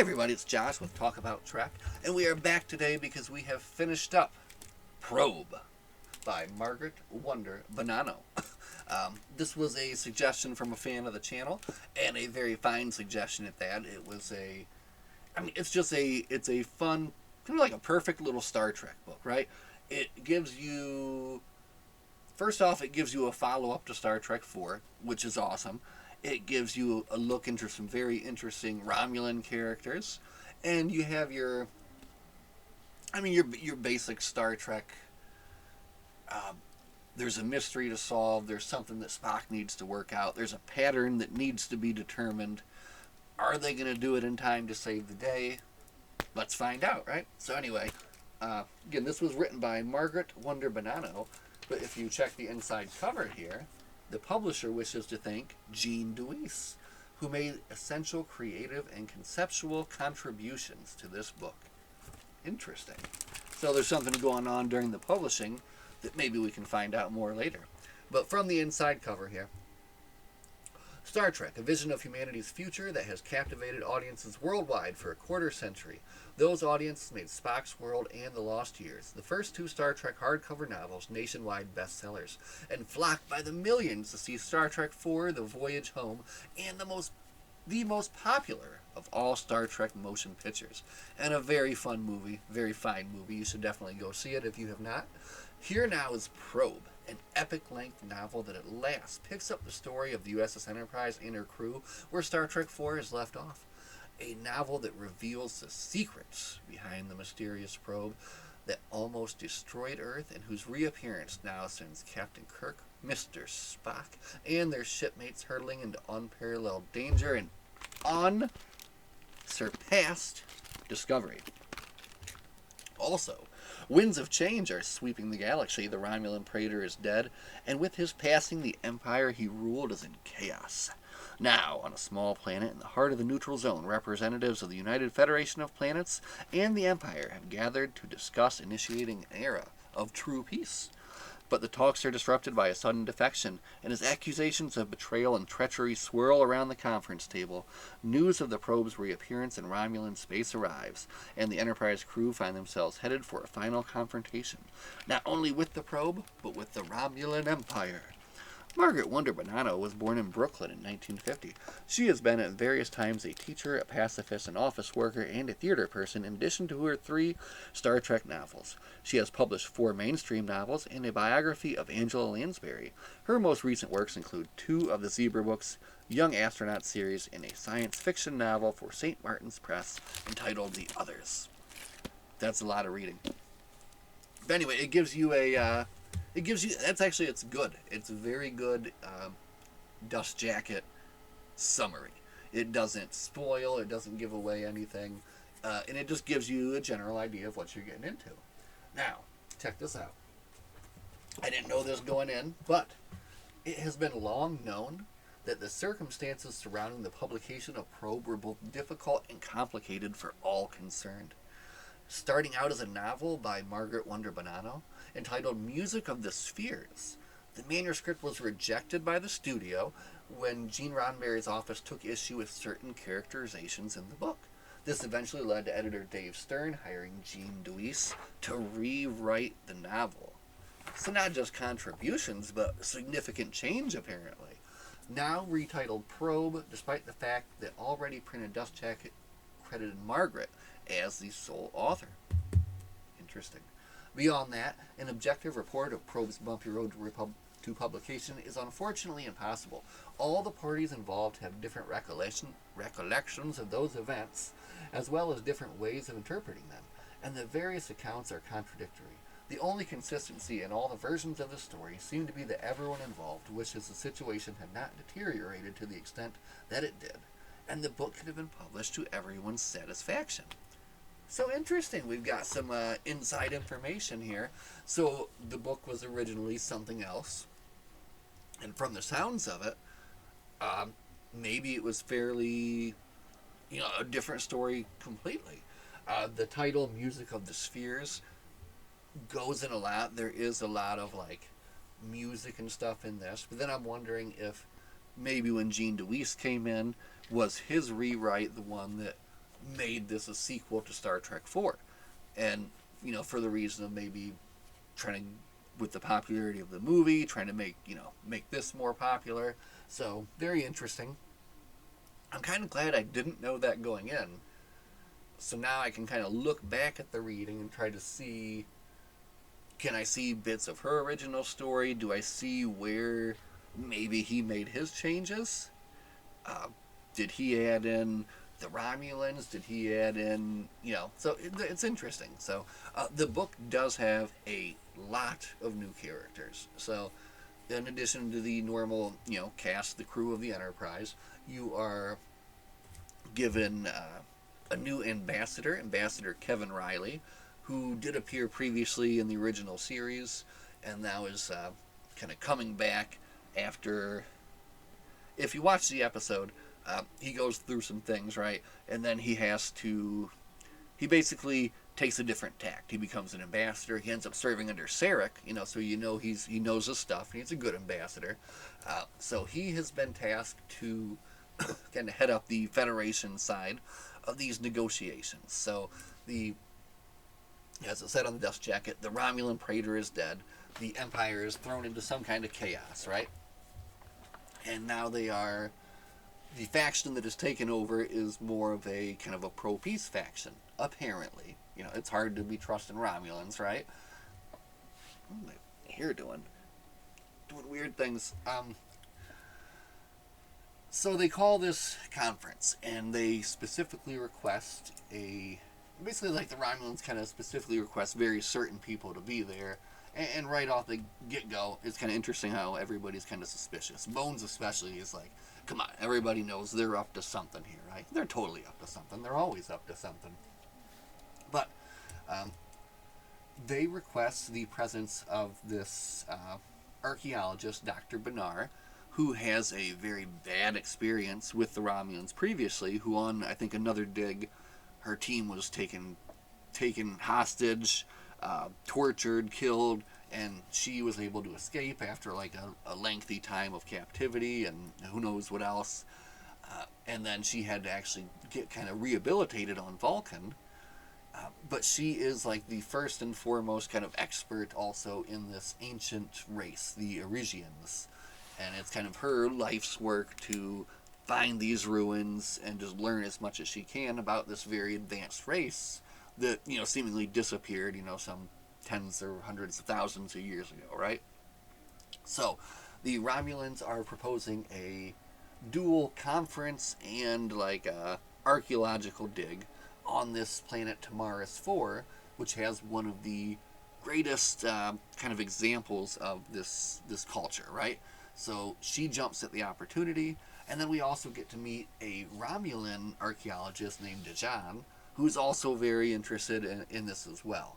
everybody, it's Josh with Talk About Trek, and we are back today because we have finished up Probe by Margaret Wonder Bonanno. This was a suggestion from a fan of the channel, and a very fine suggestion at that. It's a fun, kind of like a perfect little Star Trek book, right? It gives you, first off, it gives you a follow-up to Star Trek 4, which is awesome. It gives you a look into some very interesting Romulan characters, and you have your basic Star Trek. There's a mystery to solve. There's something that Spock needs to work out. There's a pattern that needs to be determined. Are they going to do it in time to save the day? Let's find out, right? So anyway, again, this was written by Margaret Wonder Bonanno, but if you check the inside cover here, the publisher wishes to thank Jean Devious, who made essential creative and conceptual contributions to this book. Interesting. So there's something going on during the publishing that maybe we can find out more later. But from the inside cover here, Star Trek, a vision of humanity's future that has captivated audiences worldwide for a quarter century. Those audiences made Spock's World and The Lost Years, the first two Star Trek hardcover novels, nationwide bestsellers, and flocked by the millions to see Star Trek IV, The Voyage Home, and the most popular of all Star Trek motion pictures. And a very fun movie, very fine movie. You should definitely go see it if you have not. Here now is Probe, an epic-length novel that at last picks up the story of the USS Enterprise and her crew where Star Trek IV is left off. A novel that reveals the secrets behind the mysterious probe that almost destroyed Earth and whose reappearance now sends Captain Kirk, Mr. Spock, and their shipmates hurtling into unparalleled danger and unsurpassed discovery. Also, winds of change are sweeping the galaxy. The Romulan praetor is dead, and with his passing, the empire he ruled is in chaos. Now, on a small planet in the heart of the neutral zone, representatives of the United Federation of Planets and the Empire have gathered to discuss initiating an era of true peace. But the talks are disrupted by a sudden defection, and as accusations of betrayal and treachery swirl around the conference table, news of the probe's reappearance in Romulan space arrives, and the Enterprise crew find themselves headed for a final confrontation, not only with the probe, but with the Romulan Empire. Margaret Wonder Bonanno was born in Brooklyn in 1950. She has been at various times a teacher, a pacifist, an office worker, and a theater person, in addition to her 3 Star Trek novels. She has published 4 mainstream novels and a biography of Angela Lansbury. Her most recent works include 2 of the Zebra books, Young Astronaut series, and a science fiction novel for St. Martin's Press entitled The Others. That's a lot of reading. But anyway, it gives you, it's good. It's a very good dust jacket summary. It doesn't spoil, it doesn't give away anything, and it just gives you a general idea of what you're getting into. Now, check this out. I didn't know this going in, but it has been long known that the circumstances surrounding the publication of Probe were both difficult and complicated for all concerned. Starting out as a novel by Margaret Wonder Bonanno, entitled Music of the Spheres, the manuscript was rejected by the studio when Gene Roddenberry's office took issue with certain characterizations in the book. This eventually led to editor Dave Stern hiring Jean Devious to rewrite the novel. So not just contributions, but significant change apparently. Now retitled Probe, despite the fact that already printed dust jacket credited Margaret as the sole author. Interesting. Beyond that, an objective report of Probe's bumpy road to publication is unfortunately impossible. All the parties involved have different recollections of those events, as well as different ways of interpreting them, and the various accounts are contradictory. The only consistency in all the versions of the story seemed to be that everyone involved wishes the situation had not deteriorated to the extent that it did, and the book could have been published to everyone's satisfaction. So interesting. We've got some inside information here. So the book was originally something else, and from the sounds of it, maybe it was fairly, a different story completely. The title, Music of the Spheres, goes in a lot. There is a lot of music and stuff in this, but then I'm wondering if maybe when Jean Devious came in, was his rewrite the one that made this a sequel to Star Trek 4. And, for the reason of maybe trying to, with the popularity of the movie, trying to make this more popular. So, very interesting. I'm kind of glad I didn't know that going in. So now I can kind of look back at the reading and try to see, can I see bits of her original story? Do I see where maybe he made his changes? Uh, did he add in the Romulans? Did he add in, so it's interesting. So the book does have a lot of new characters. So in addition to the normal, cast, the crew of the Enterprise, you are given a new ambassador, Ambassador Kevin Riley, who did appear previously in the original series and now is kind of coming back after. If you watch the episode, he goes through some things, right? And then he has to. He basically takes a different tact. He becomes an ambassador. He ends up serving under Sarek, so he knows his stuff. And he's a good ambassador. So he has been tasked to kind of head up the Federation side of these negotiations. So as it said on the dust jacket, the Romulan Praetor is dead. The Empire is thrown into some kind of chaos, right? And now the faction that is taken over is more of a kind of a pro-peace faction, apparently. It's hard to be trusting Romulans, right? What am I here doing? Doing weird things. So they call this conference, and they specifically request basically like the Romulans kind of specifically request very certain people to be there. And right off the get-go, it's kind of interesting how everybody's kind of suspicious. Bones especially is like, come on, everybody knows they're up to something here, right? They're totally up to something. They're always up to something. But they request the presence of this archaeologist, Dr. Bernard, who has a very bad experience with the Romulans previously, who on, I think, another dig, her team was taken hostage, tortured, killed, and she was able to escape after like a lengthy time of captivity and who knows what else. And then she had to actually get kind of rehabilitated on Vulcan. But she is like the first and foremost kind of expert also in this ancient race, the Erigians. And it's kind of her life's work to find these ruins and just learn as much as she can about this very advanced race that, seemingly disappeared, some tens or hundreds of thousands of years ago, right? So, the Romulans are proposing a dual conference and like a archaeological dig on this planet Tamaris 4, which has one of the greatest kind of examples of this culture, right? So she jumps at the opportunity, and then we also get to meet a Romulan archaeologist named Dejan, who's also very interested in this as well.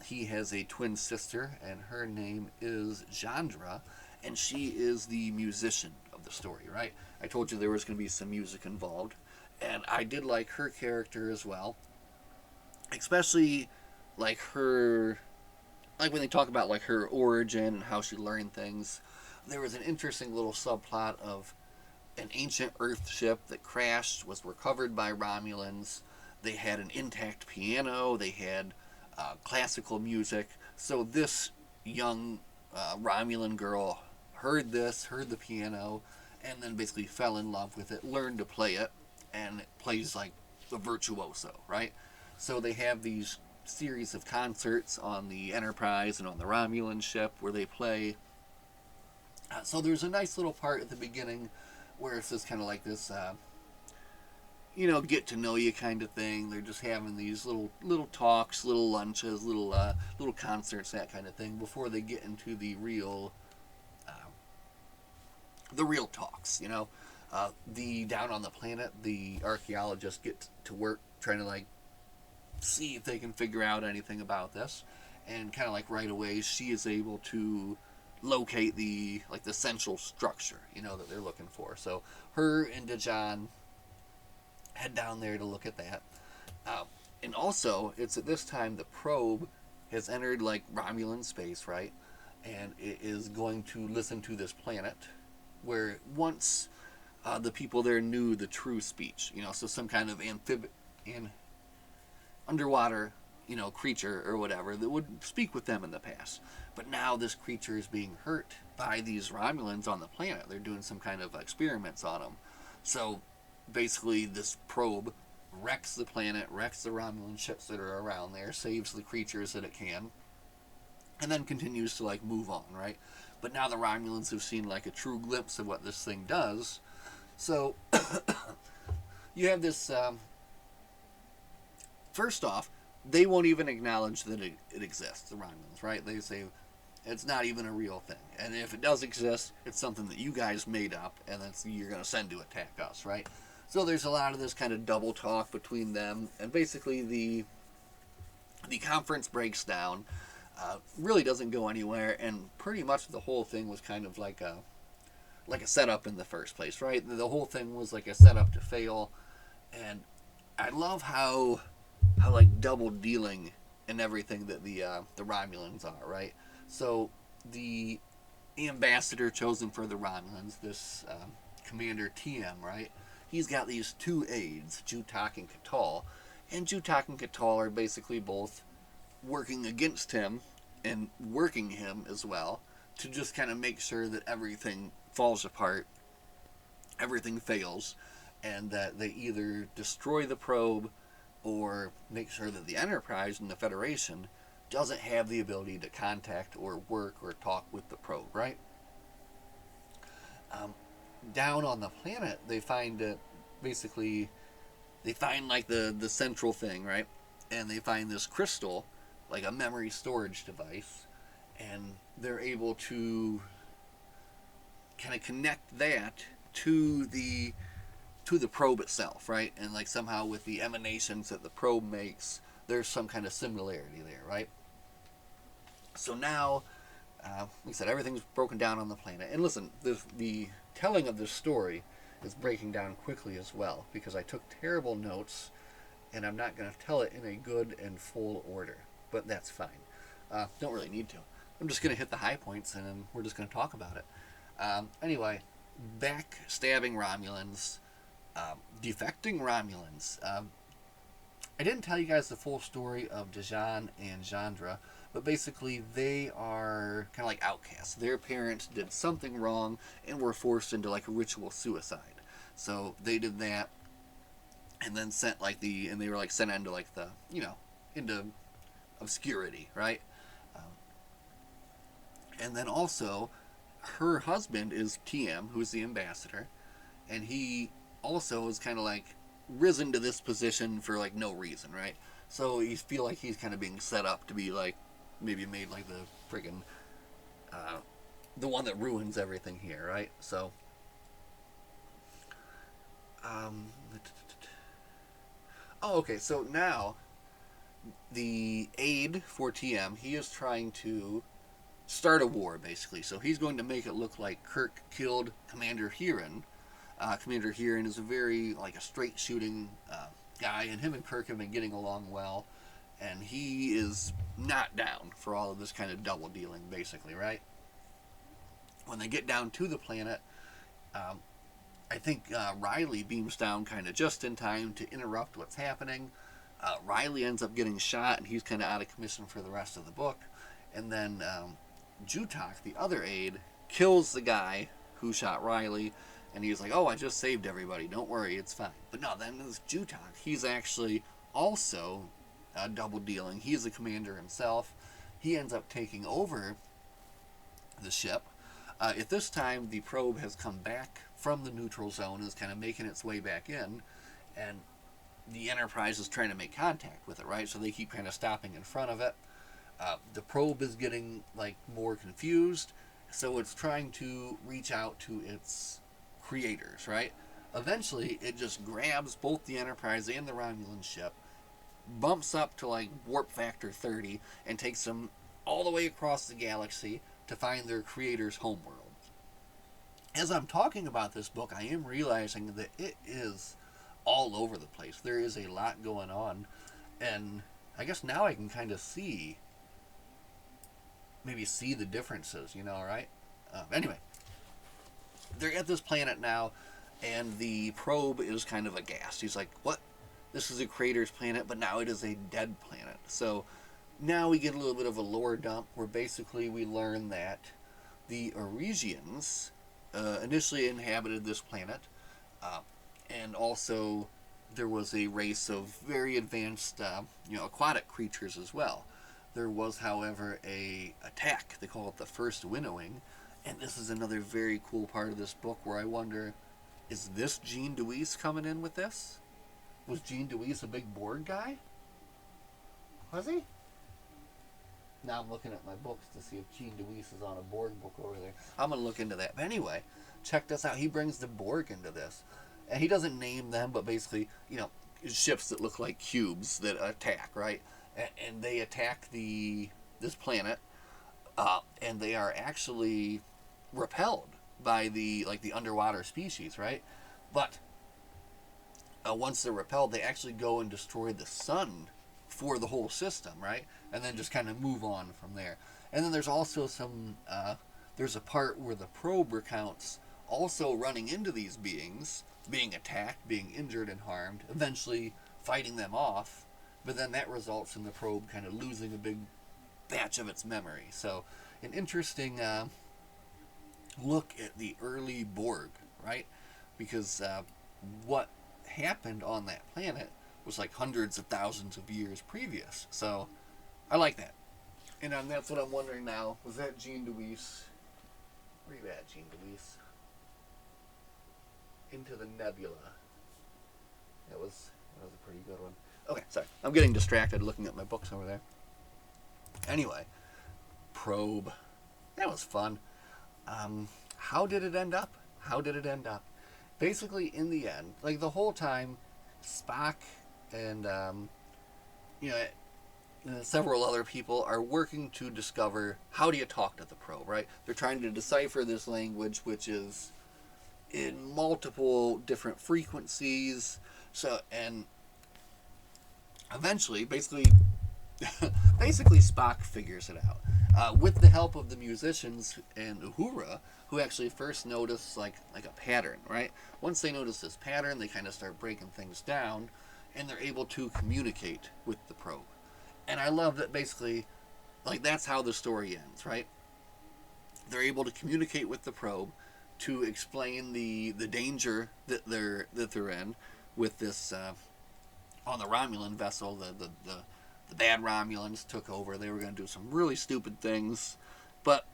He has a twin sister, and her name is Jandra, and she is the musician of the story, right? I told you there was going to be some music involved, and I did like her character as well, especially like her, like when they talk about like her origin and how she learned things. There was an interesting little subplot of an ancient Earth ship that crashed, was recovered by Romulans. They had an intact piano. They had classical music. So this young Romulan girl heard the piano, and then basically fell in love with it, learned to play it, and it plays like a virtuoso, right? So they have these series of concerts on the Enterprise and on the Romulan ship where they play. So there's a nice little part at the beginning where it's just kind of like this, get to know you kind of thing. They're just having these little talks, little lunches, little concerts, that kind of thing, before they get into the real talks. The down on the planet, the archaeologists get to work trying to like see if they can figure out anything about this, and kind of like right away she is able to locate the central structure that they're looking for. So her and Dejan head down there to look at that, and also it's at this time the probe has entered like Romulan space, right? And it is going to listen to this planet where once the people there knew the true speech, so some kind of an underwater, creature or whatever that would speak with them in the past. But now this creature is being hurt by these Romulans on the planet. They're doing some kind of experiments on them. So basically, this probe wrecks the planet, wrecks the Romulan ships that are around there, saves the creatures that it can, and then continues to move on, right? But now the Romulans have seen a true glimpse of what this thing does. So you have this. First off, they won't even acknowledge that it exists, the Romulans, right? They say it's not even a real thing. And if it does exist, it's something that you guys made up and you're going to send to attack us, right? So there's a lot of this kind of double talk between them. And basically the conference breaks down, really doesn't go anywhere. And pretty much the whole thing was kind of like a setup in the first place, right? The whole thing was like a setup to fail. And I love how double dealing and everything that the Romulans are, right? So the ambassador chosen for the Romulans, this Commander TM, right? He's got these two aides, Jutak and Katal, and Jutak and Katal are basically both working against him and working him as well to just kind of make sure that everything falls apart, everything fails, and that they either destroy the probe or make sure that the Enterprise and the Federation doesn't have the ability to contact or work or talk with the probe, right? Down on the planet, they find basically the central thing, right? And they find this crystal, like a memory storage device, and they're able to kind of connect that to the probe itself, right? And somehow with the emanations that the probe makes, there's some kind of similarity there, right? So now, like I said, everything's broken down on the planet. And listen, the telling of this story is breaking down quickly as well, because I took terrible notes, and I'm not going to tell it in a good and full order. But that's fine. Don't really need to. I'm just going to hit the high points, and then we're just going to talk about it. Anyway, backstabbing Romulans, defecting Romulans. I didn't tell you guys the full story of Dejan and Chandra, but basically they are kind of like outcasts. Their parents did something wrong and were forced into a ritual suicide. So they did that, and then and they were sent into into obscurity, right? And then also, her husband is TM, who's the ambassador, and he also is kind of risen to this position for no reason, right? So you feel like he's kind of being set up to be maybe made the friggin' the one that ruins everything here, right? So okay, so now the aide for TM, he is trying to start a war, basically. So he's going to make it look like Kirk killed Commander Huron. Commander Huron is a very a straight shooting guy, and him and Kirk have been getting along well, and he is not down for all of this kind of double dealing, basically, right? When they get down to the planet, I think Riley beams down kind of just in time to interrupt what's happening. Riley ends up getting shot, and he's kind of out of commission for the rest of the book. And then Jutak, the other aide, kills the guy who shot Riley, and he's like, oh, I just saved everybody, don't worry, it's fine. But no, then this Jutak, he's actually also double dealing. He's the commander himself. He ends up taking over the ship. At this time, the probe has come back from the neutral zone, is kind of making its way back in, and the Enterprise is trying to make contact with it, right? So they keep kind of stopping in front of it. The probe is getting more confused, so it's trying to reach out to its creators, right? Eventually, it just grabs both the Enterprise and the Romulan ship, bumps up to warp factor 30, and takes them all the way across the galaxy to find their creator's homeworld. As I'm talking about this book, I am realizing that it is all over the place. There is a lot going on, and I guess now I can kind of see the differences, right? Anyway, they're at this planet now, and the probe is kind of aghast. He's like, what? This is a crater's planet, but now it is a dead planet. So now we get a little bit of a lore dump where basically we learn that the Oresians initially inhabited this planet, uh, and also there was a race of very advanced, aquatic creatures as well. There was, however, a attack. They call it the First Winnowing, and this is another very cool part of this book where I wonder, is this Jean Deweese coming in with this? Was Jean Deweese a big Borg guy? Was he? Now I'm looking at my books to see if Jean Deweese is on a Borg book over there. I'm going to look into that. But anyway, check this out. He brings the Borg into this. And he doesn't name them, but basically, ships that look like cubes that attack, right? And they attack this planet, and they are actually repelled by the underwater species, right? But once they're repelled, they actually go and destroy the sun for the whole system, right? And then just kind of move on from there. And then there's also there's a part where the probe recounts also running into these beings, being attacked, being injured and harmed, eventually fighting them off, but then that results in the probe kind of losing a big batch of its memory. So an interesting look at the early Borg, right? Because what happened on that planet was like hundreds of thousands of years previous. So I like that. And that's what I'm wondering now. Was that Jean Deweese? Where you at, Jean Deweese? Into the Nebula. That was a pretty good one. Okay, sorry. I'm getting distracted looking at my books over there. Anyway, Probe. That was fun. How did it end up? Basically, in the end, like the whole time, Spock and several other people are working to discover how do you talk to the probe, right? They're trying to decipher this language, which is in multiple different frequencies. So, and eventually, basically Spock figures it out with the help of the musicians and Uhura, who actually first notice like a pattern, right? Once they notice this pattern, they kind of start breaking things down, and they're able to communicate with the probe. And I love that basically, like that's how the story ends, right? They're able to communicate with the probe to explain the danger that they're in with this on the Romulan vessel. The bad Romulans took over. They were going to do some really stupid things, but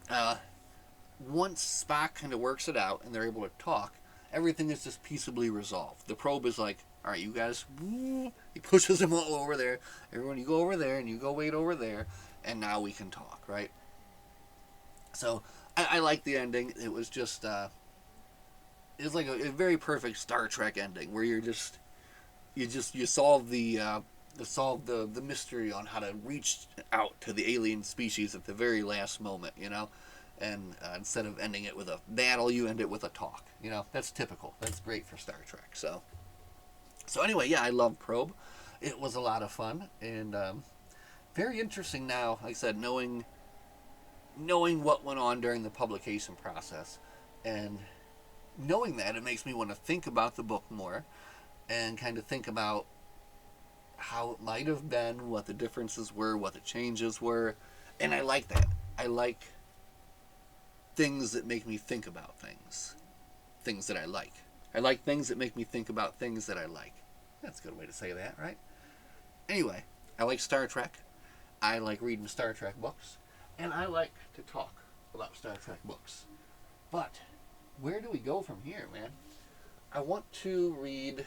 once Spock kind of works it out and they're able to talk, everything is just peaceably resolved. The probe is like, all right, you guys, woo, he pushes them all over there. Everyone, you go over there and you go wait over there, and now we can talk, right? So I like the ending. It was just it was like a very perfect Star Trek ending where you solve the mystery on how to reach out to the alien species at the very last moment, and instead of ending it with a battle, you end it with a talk. That's typical. That's great for Star Trek. So anyway, yeah, I love Probe. It was a lot of fun and very interesting now, like I said, knowing what went on during the publication process, and knowing that, it makes me want to think about the book more and kind of think about how it might have been, what the differences were, what the changes were, and I like that. I like things that make me think about things that I like. I like things that make me think about things that I like. That's a good way to say that, right? Anyway, I like Star Trek. I like reading Star Trek books. And I like to talk about Star Trek books. But where do we go from here, man? I want to read...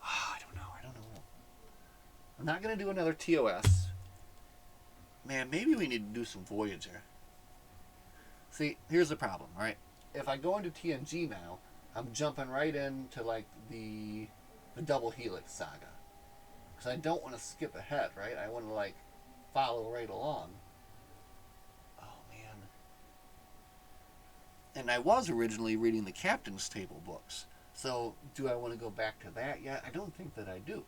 I don't know. I'm not going to do another TOS. Man, maybe we need to do some Voyager. See, here's the problem, right? If I go into TNG now, I'm jumping right into like the Double Helix saga, because I don't want to skip ahead, right? I want to like follow right along. Oh man! And I was originally reading the Captain's Table books, so do I want to go back to that yet? I don't think that I do.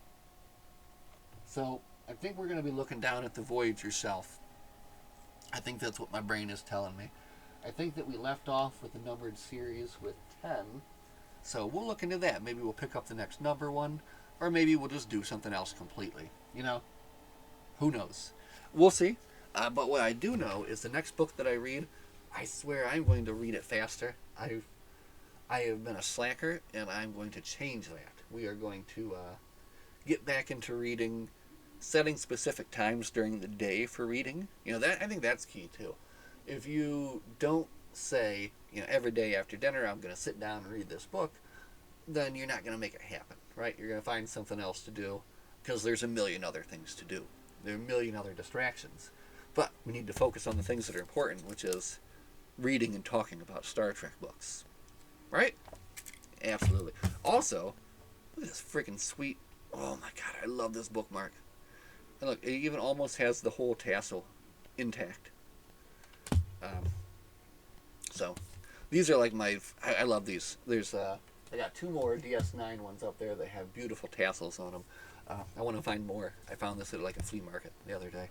So I think we're going to be looking down at the Voyager shelf. I think that's what my brain is telling me. I think that we left off with the numbered series with 10. So we'll look into that. Maybe we'll pick up the next number one. or maybe we'll just do something else completely. You know, who knows? We'll see. But what I do know is the next book that I read, I swear I'm going to read it faster. I have been a slacker, and I'm going to change that. We are going to get back into reading, setting specific times during the day for reading. You know, that I think that's key too. If you don't say, you know, every day after dinner I'm going to sit down and read this book, then you're not going to make it happen, right? You're going to find something else to do because there's a million other things to do. There are a million other distractions. But we need to focus on the things that are important, which is reading and talking about Star Trek books. Right? Absolutely. Also, look at this freaking sweet... Oh my god, I love this bookmark. And look, it even almost has the whole tassel intact. So, these are like my... I love these. There's... I got 2 more DS9 ones up there that have beautiful tassels on them. I want to find more. I found this at like a flea market the other day.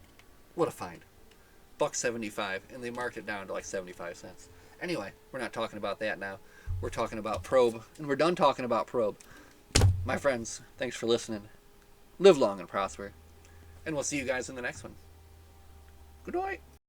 What a find. $1.75, and they marked it down to like 75 cents. Anyway, we're not talking about that now. We're talking about Probe, and we're done talking about Probe. My friends, thanks for listening. Live long and prosper, and we'll see you guys in the next one. Good night.